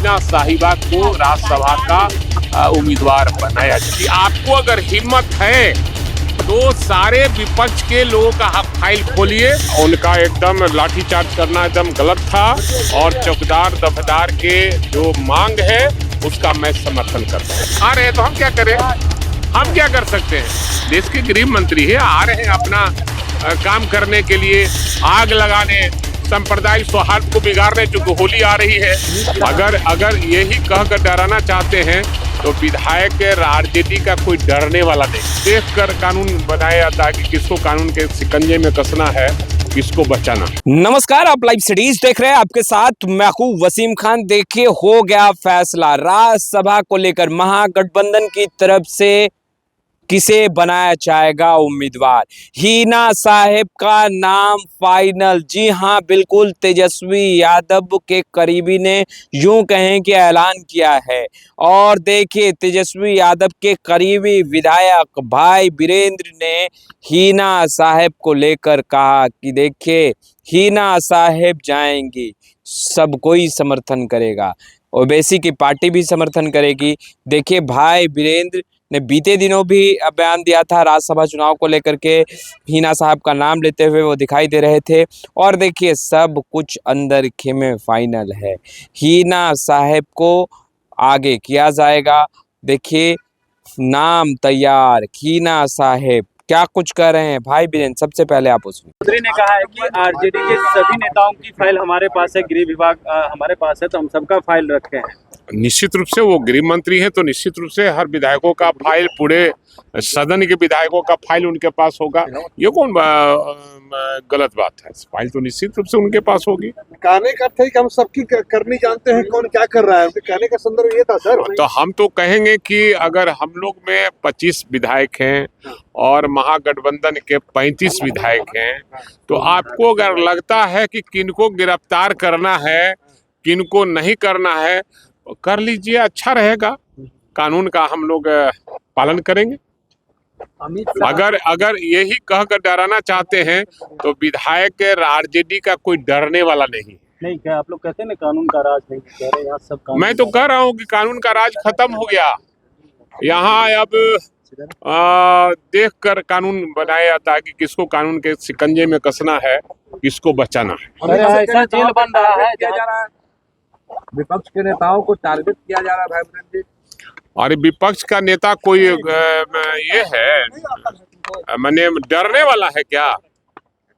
हिना साहिबा को राज्यसभा का उम्मीदवार बनाया जाए। आपको अगर हिम्मत है तो सारे विपक्ष के लोगों का फाइल खोलिए। उनका एकदम लाठीचार्ज करना एकदम गलत था और चौकीदार दफेदार के जो मांग है उसका मैं समर्थन करता हूँ। आ रहे हैं तो हम क्या करें, हम क्या कर सकते हैं? देश के गृह मंत्री है, आ रहे हैं अपना काम करने के लिए, आग लगाने, सांप्रदायिक सौहार्द को बिगाड़ने, चूंकि होली आ रही है। अगर यही कहकर डराना चाहते हैं तो विधायक आरजेडी का कोई डरने वाला नहीं। देखकर कानून बनाया जाता है कि किसको कानून के शिकंजे में कसना है, किसको बचाना। नमस्कार, आप लाइव स्टडीज देख रहे हैं। आपके साथ मैं हूं वसीम खान। देखिए, हो गया फैसला राज्यसभा को लेकर। महागठबंधन की तरफ से किसे बनाया जाएगा उम्मीदवार? हिना साहिब का नाम फाइनल। जी हां, बिल्कुल तेजस्वी यादव के करीबी ने यूं कहें कि ऐलान किया है। और देखिए, तेजस्वी यादव के करीबी विधायक भाई वीरेंद्र ने हिना साहिब को लेकर कहा कि देखिए, हिना साहिब जाएंगी, सब कोई समर्थन करेगा, ओवैसी की पार्टी भी समर्थन करेगी। देखिए, भाई वीरेंद्र ने बीते दिनों भी बयान दिया था राज्यसभा चुनाव को लेकर के। हिना साहब का नाम लेते हुए वो दिखाई दे रहे थे। और देखिए, सब कुछ अंदर खेमे फाइनल है। हिना साहब को आगे किया जाएगा। देखिए, नाम तैयार, हिना साहब। क्या कुछ कर रहे हैं भाई वीरेंद्र? सबसे पहले आप उसमें। मंत्री ने कहा है कि आरजेडी के सभी नेताओं की फाइल हमारे पास है, गृह विभाग हमारे पास है, तो हम सबका फाइल रखे हैं। निश्चित रूप से वो गृह मंत्री हैं तो निश्चित रूप से हर विधायकों का फाइल, पूरे सदन के विधायकों का फाइल उनके पास होगा। ये कौन गलत बात है? फाइल तो निश्चित रूप से उनके पास होगी। कहने का अर्थ है कि हम सबकी करनी जानते हैं कौन क्या कर रहा है। कहने का संदर्भ ये था सर। तो हम तो कहेंगे कि अगर हम लोग में 25 विधायक हैं और महागठबंधन के 35 विधायक हैं, तो आपको अगर लगता है कि किनको गिरफ्तार करना है, किनको नहीं करना है, कर लीजिए, अच्छा रहेगा। कानून का हम लोग पालन करेंगे। अगर यही कहकर डराना चाहते हैं तो विधायक आरजेडी का कोई डरने वाला नहीं। क्या आप लोग कहते हैं ना कानून का राज नहीं, कह रहे हैं यहाँ सब कानून। मैं तो कह रहा हूँ कि कानून का राज खत्म हो गया। यहाँ अब देखकर कानून बनाया जाता है कि किसको कानून के शिकंजे में कसना है, किसको बचाना है। ऐसा जेल बन रहा है, विपक्ष के नेताओं को टारगेट किया जा रहा है भाई वीरेंद्र जी। और विपक्ष का नेता कोई ये है, माने डरने वाला है क्या?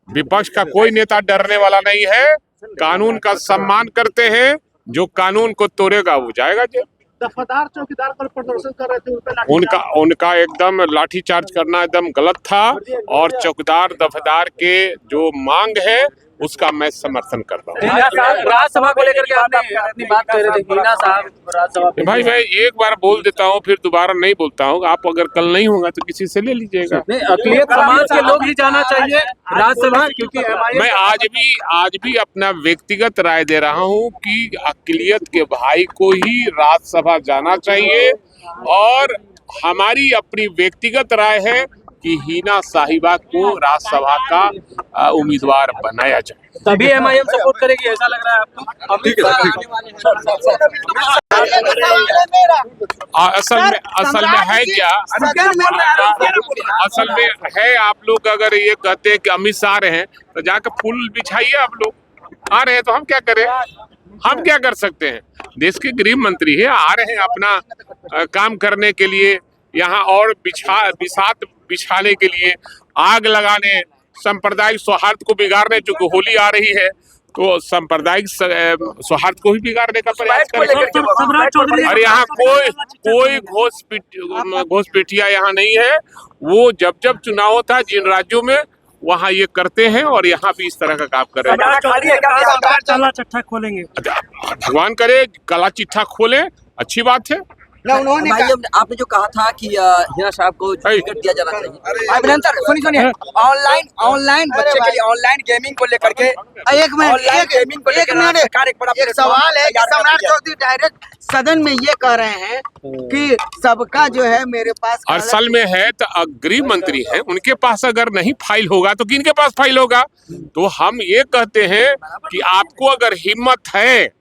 विपक्ष का कोई नेता डरने वाला नहीं है। कानून का सम्मान करते हैं, जो कानून को तोड़ेगा वो जाएगा जेल। दफेदार चौकीदार पर प्रदर्शन कर रहे थे, उनका एकदम लाठीचार्ज करना एकदम गलत था और चौकीदार दफेदार के जो मांग है उसका मैं समर्थन करता हूँ। राज्यसभा को लेकर के आपने अपनी बात कर रहे थे, हिना साहब राज्यसभा। भाई मैं एक बार बोल देता हूँ, फिर दोबारा नहीं बोलता हूँ। आप अगर कल नहीं होगा तो किसी से ले लीजिएगा। नहीं, अक़लियत समाज के लोग ही जाना चाहिए राज्यसभा, क्योंकि मैं आज भी अपना व्यक्तिगत राय दे रहा हूँ कि अक़लियत के भाई को ही राज्यसभा जाना चाहिए। और हमारी अपनी व्यक्तिगत राय है कि हिना साहिबा को राज्यसभा का उम्मीदवार बनाया जाए। तभी एमआईएम सपोर्ट करेगी, ऐसा लग रहा है आपको? असल में है क्या? असल में है, आप लोग अगर ये कहते हैं कि अमित शाह आ रहे हैं तो जाकर फूल बिछाइए। आप लोग आ रहे हैं तो हम क्या करें? हम क्या कर सकते हैं? देश के गृह मंत्री है, आ रहे हैं अपना काम करने के लिए, यहाँ और बिसात बिछाने के लिए, आग लगाने, सांप्रदायिक सौहार्द को बिगाड़ने, चूंकि होली आ रही है तो सांप्रदायिक सौहार्द को भी बिगाड़ने का प्रयास करेंगे। और यहाँ कोई घोषपेटिया यहाँ नहीं है। वो जब चुनाव होता है जिन राज्यों में, वहाँ ये करते हैं और यहाँ भी इस तरह का काम कर रहे हैं। काला चिट्ठा खोलेंगे, भगवान करे काला चिट्ठा खोले, अच्छी बात है। उन्होंने आपने जो कहा था कि हिना साहब को टिकट दिया जाना चाहिए। सुनिए, ऑनलाइन बच्चे के लिए ऑनलाइन गेमिंग को लेकर के एक सवाल है कि सम्राट चौधरी डायरेक्ट सदन में ये कह रहे हैं कि सबका जो है मेरे पास असल में है तो गृह मंत्री है, उनके पास अगर नहीं फाइल होगा तो किनके पास फाइल होगा? तो हम ये कहते हैं कि आपको अगर हिम्मत है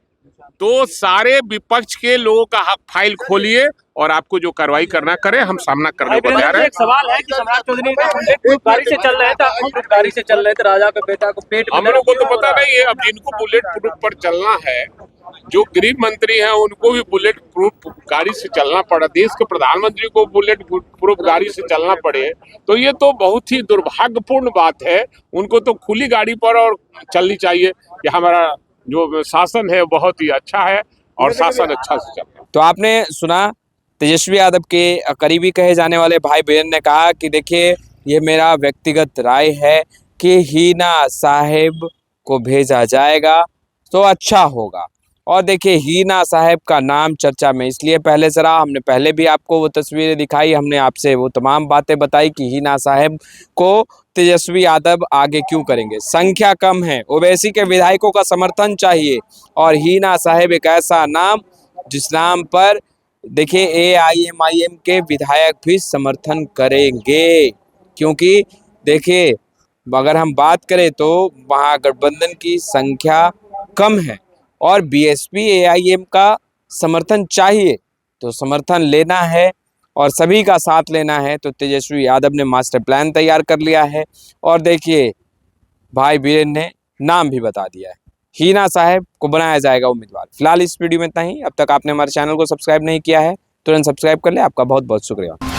तो सारे विपक्ष के लोगों का फाइल खोलिए और आपको जो कार्रवाई करना करे, हम सामना करने को तैयार है। एक सवाल है कि सम्राट चौधरी बुलेट गाड़ी से चल रहे थे, बुलेट गाड़ी से चल रहे थे, राजा के बेटा को पेट में हम लोग को तो पता नहीं है। अब जिनको बुलेट प्रूफ पर चलना है, जो गृह मंत्री हैं उनको भी बुलेट प्रूफ गाड़ी से चलना पड़ा, देश के प्रधानमंत्री को बुलेट प्रूफ गाड़ी से चलना पड़े, तो ये तो बहुत ही दुर्भाग्यपूर्ण बात है। उनको तो खुली गाड़ी पर और चलनी चाहिए कि हमारा जो शासन है बहुत ही अच्छा है और शासन अच्छा से चल रहा है। तो आपने सुना तेजस्वी यादव के करीबी कहे जाने वाले भाई बीरेंद्र ने कहा कि देखिए ये मेरा व्यक्तिगत राय है कि हिना साहेब को भेजा जाएगा तो अच्छा होगा। और देखिए हिना साहब का नाम चर्चा में इसलिए पहले से रहा, हमने पहले भी आपको वो तस्वीरें दिखाई, हमने आपसे वो तमाम बातें बताई कि हिना साहब को तेजस्वी यादव आगे क्यों करेंगे। संख्या कम है, ओवैसी के विधायकों का समर्थन चाहिए और हिना साहब एक ऐसा नाम जिस नाम पर देखिए AIMIM के विधायक भी समर्थन करेंगे, क्योंकि देखिए अगर हम बात करें तो महागठबंधन की संख्या कम है और BSP AIM का समर्थन चाहिए, तो समर्थन लेना है और सभी का साथ लेना है। तो तेजस्वी यादव ने मास्टर प्लान तैयार कर लिया है और देखिए भाई बीरेंद्र ने नाम भी बता दिया है, हिना साहब को बनाया जाएगा उम्मीदवार। फिलहाल इस वीडियो में इतना ही। अब तक आपने हमारे चैनल को सब्सक्राइब नहीं किया है तुरंत सब्सक्राइब कर ले। आपका बहुत बहुत शुक्रिया।